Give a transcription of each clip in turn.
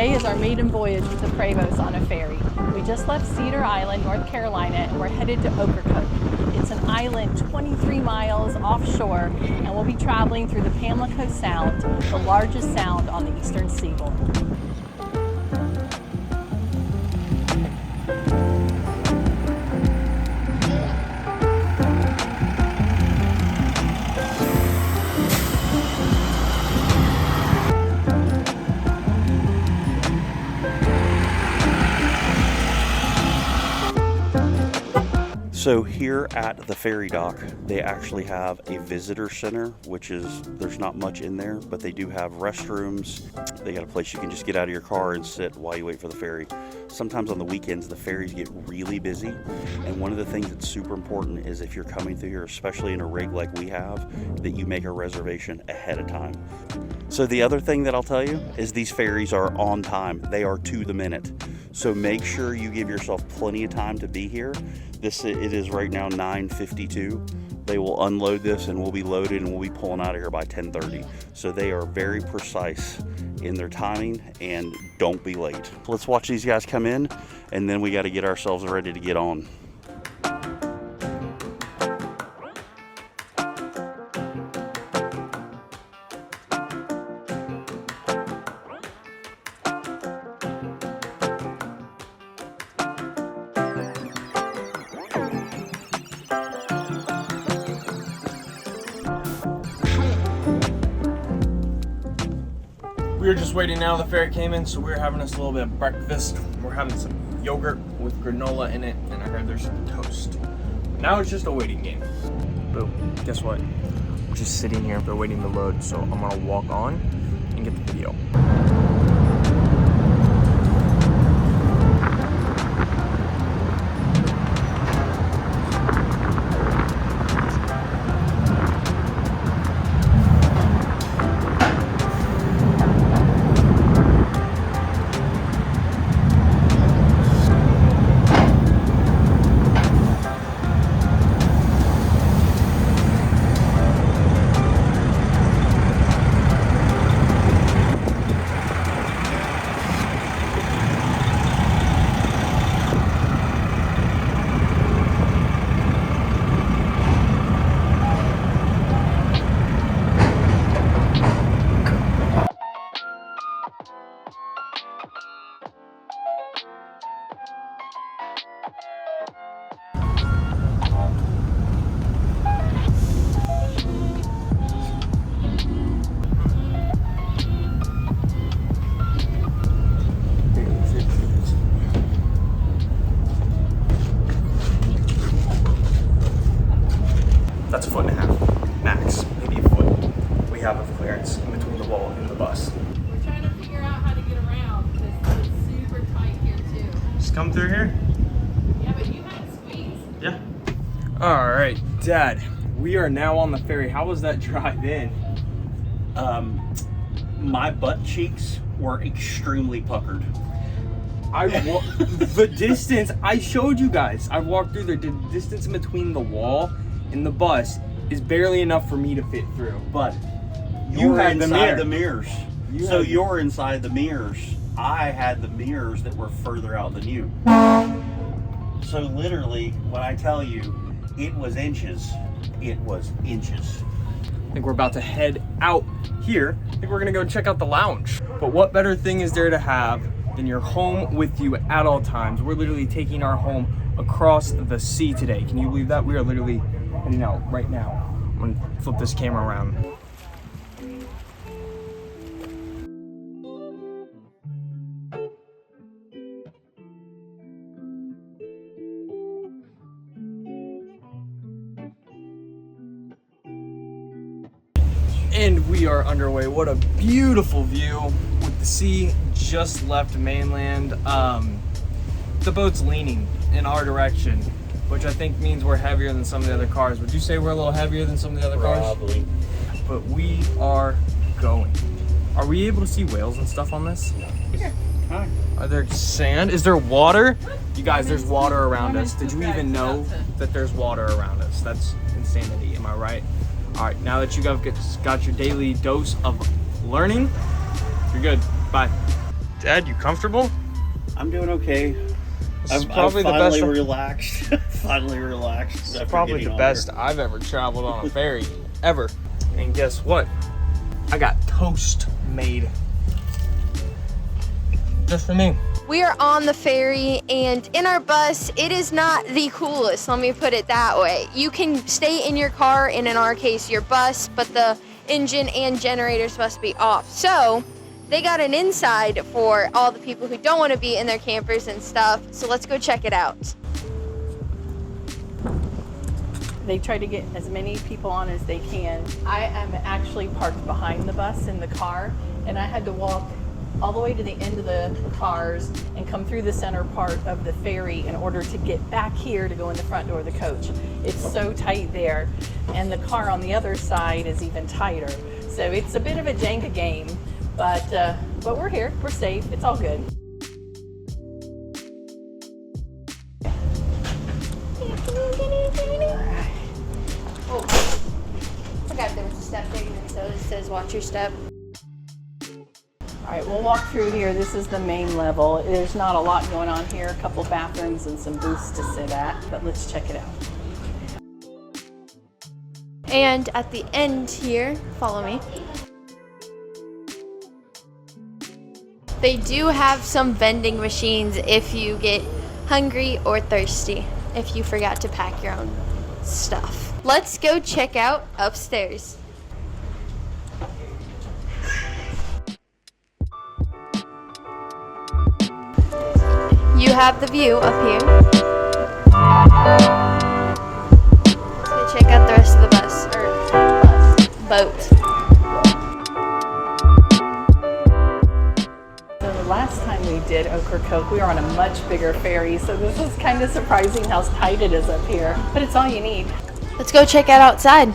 Today is our maiden voyage with the Prevost on a ferry. We just left Cedar Island, North Carolina, and we're headed to Ocracoke. It's an island 23 miles offshore, and we'll be traveling through the Pamlico Sound, the largest sound on the eastern seaboard. So here at the ferry dock, they actually have a visitor center, which is, there's not much in there, but they do have restrooms. They got a place you can just get out of your car and sit while you wait for the ferry. Sometimes on the weekends, the ferries get really busy. And one of the things that's super important is if you're coming through here, especially in a rig like we have, that you make a reservation ahead of time. So the other thing that I'll tell you is these ferries are on time. They are to the minute. So make sure you give yourself plenty of time to be here. It is right now 9:52. They will unload this and we'll be loaded and we'll be pulling out of here by 10:30. So they are very precise in their timing and don't be late. Let's watch these guys come in and then we got to get ourselves ready to get on. We were just waiting now. The ferry came in, so we're having us a little bit of breakfast. We're having some yogurt with granola in it, and I heard there's some toast. Now it's just a waiting game. But guess what? We're just sitting here. They're waiting to load, so I'm gonna walk on and get the video. That's 1.5 feet, max, maybe a foot. We have a clearance in between the wall and the bus. We're trying to figure out how to get around because it's super tight here too. Just come through here? Yeah, but you had to squeeze. Yeah. All right, Dad, we are now on the ferry. How was that drive in? My butt cheeks were extremely puckered. The distance, I showed you guys. I walked through there. The distance in between the wall and the bus is barely enough for me to fit through. But You had inside the mirrors. So you're inside the mirrors. I had the mirrors that were further out than you. So literally, when I tell you, it was inches. It was inches. I think we're about to head out here. I think we're gonna go check out the lounge. But what better thing is there to have than your home with you at all times? We're literally taking our home across the sea today. Can you believe that? We are literally heading out right now. I'm gonna flip this camera around. And we are underway. What a beautiful view with the sea just left mainland. The boat's leaning in our direction, which I think means we're heavier than some of the other cars. Would you say we're a little heavier than some of the other cars? Probably. But we are going. Are we able to see whales and stuff on this? Here. Hi. Are there sand? Is there water? You guys, there's water around us. Did you even know that there's water around us? That's insanity, am I right? All right, now that you guys got your daily dose of learning, you're good. Bye. Dad, you comfortable? I'm doing okay. This is I'm probably the finally best. relaxed. Finally relaxed. This is after probably getting the on best here. I've ever traveled on a ferry, ever. And guess what? I got toast made just for me. We are on the ferry, and in our bus, it is not the coolest, let me put it that way. You can stay in your car, and in our case, your bus, but the engine and generators must be off. So they got an inside for all the people who don't want to be in their campers and stuff. So let's go check it out. They try to get as many people on as they can. I am actually parked behind the bus in the car, and I had to walk all the way to the end of the cars and come through the center part of the ferry in order to get back here to go in the front door of the coach. It's so tight there, and the car on the other side is even tighter. So it's a bit of a Jenga game, but we're here, we're safe, it's all good. Oh, forgot there was a step there, even so it says watch your step. All right, we'll walk through here. This is the main level. There's not a lot going on here, a couple bathrooms and some booths to sit at, but let's check it out. And at the end here, follow me. They do have some vending machines if you get hungry or thirsty, if you forgot to pack your own stuff. Let's go check out upstairs. You have the view up here. Let's go check out the rest of the bus, or boat. So the last time we did Ocracoke, we were on a much bigger ferry, so this is kind of surprising how tight it is up here, but it's all you need. Let's go check out outside.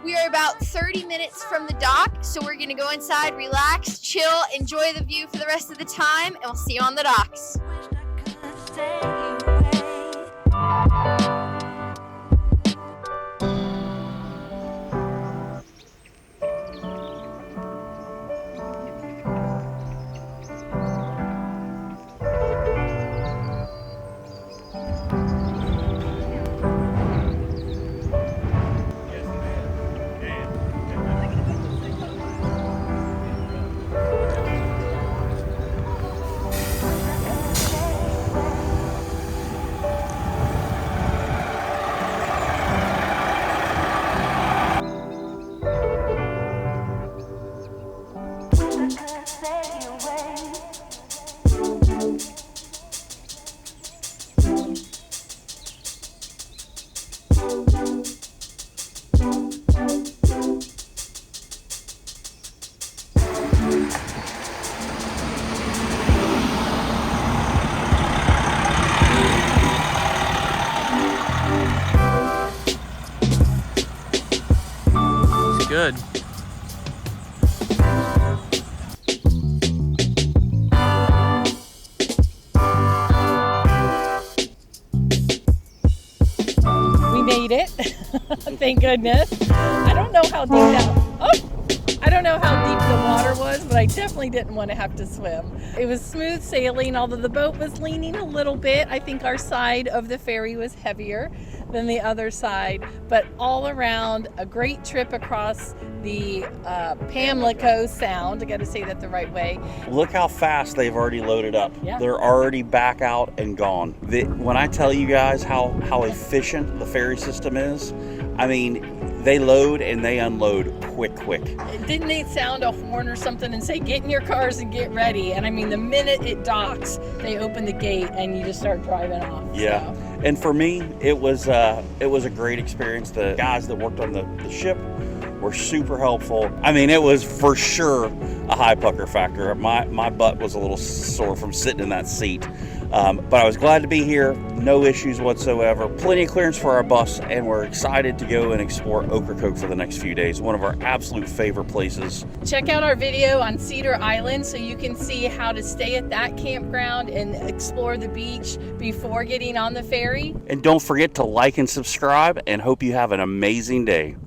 We are about 30 minutes from the dock, so we're gonna go inside, relax, chill, enjoy the view for the rest of the time, and we'll see you on the docks. Good. We made it. Thank goodness. I don't know how deep I don't know how deep the water was, but I definitely didn't want to have to swim. It was smooth sailing, although the boat was leaning a little bit. I think our side of the ferry was heavier than the other side, but all around a great trip across the Pamlico Sound. I got to say that the right way. Look how fast they've already loaded up. Yeah. They're already back out and gone. When I tell you guys how efficient the ferry system is, I mean, they load and they unload quick. Didn't they sound a horn or something and say, get in your cars and get ready? And I mean, the minute it docks, they open the gate and you just start driving off. Yeah. So. And for me, it was a great experience. The guys that worked on the ship were super helpful. I mean, it was for sure a high pucker factor. My butt was a little sore from sitting in that seat. But I was glad to be here. No issues whatsoever. Plenty of clearance for our bus, and we're excited to go and explore Ocracoke for the next few days. One of our absolute favorite places. Check out our video on Cedar Island so you can see how to stay at that campground and explore the beach before getting on the ferry. And don't forget to like and subscribe, and hope you have an amazing day.